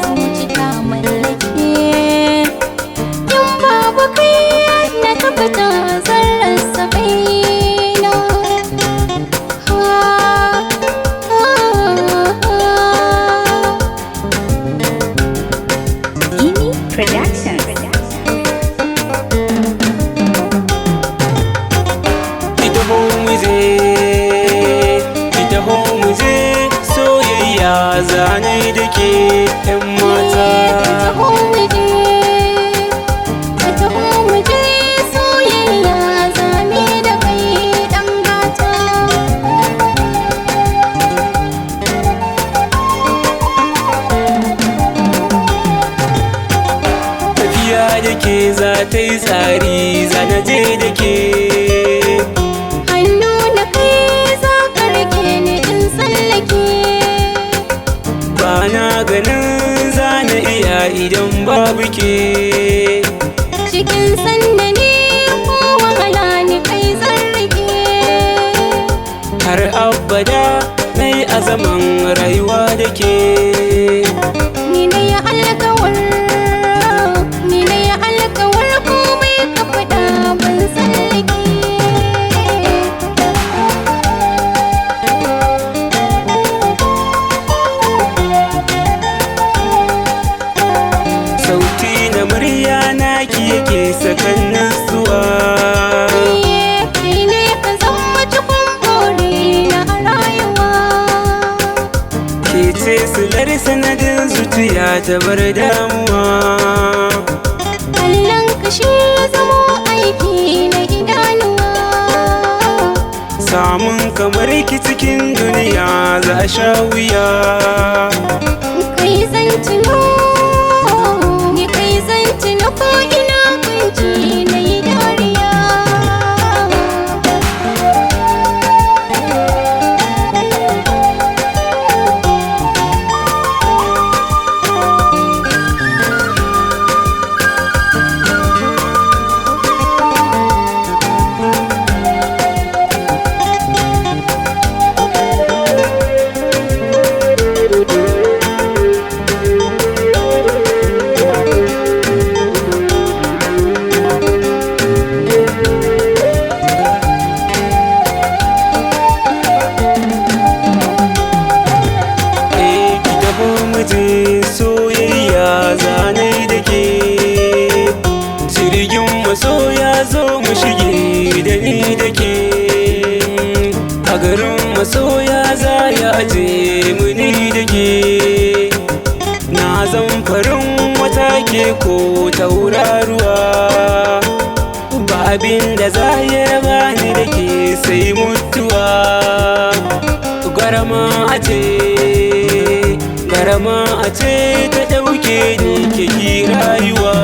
zuci ta mallake. In babu kai na tabbata zan rasa kaina. Ini Production. Kitaho muje soyayya zane da ke 'yan mata. Kitaho muje soyayya zane da kai ɗan gata. Tafiya da ke za ta yi tsari zana je da ke. Hannu da kai za ka rike ni in tsallake. Ba na ganin zana iya idan babu ke. Cikin sanda ne ko wahala ni kai zan rike. Har abada na yi azaman rayuwa da ke. Ni na yi alkawar komai ka faɗa ban tsallake. Sauti na murya naki yake sakan nasuwa. Kai ne ka zama cikon bore na a rayuwa. Ke ce silar sanadin zuciya ta bar damuwa. Kallon ka shi ya zamo aiki na idanuwa. Samun kamar ki cikin duniya za a sha wuya. Kai zan tuno, ni kai zan tuno ko ina kunci na yi dariya. Soyayya zanai da ke. Jirgin masoya zo mu shige da ni da ke. A garin masoya za ya aje mu ni da ke. Na zan farin wata ke ko tauraruwa. Ba abin da za ya bani da ke sai mutuwa. Garama a ce ta ɗauke ni ke rayuwa.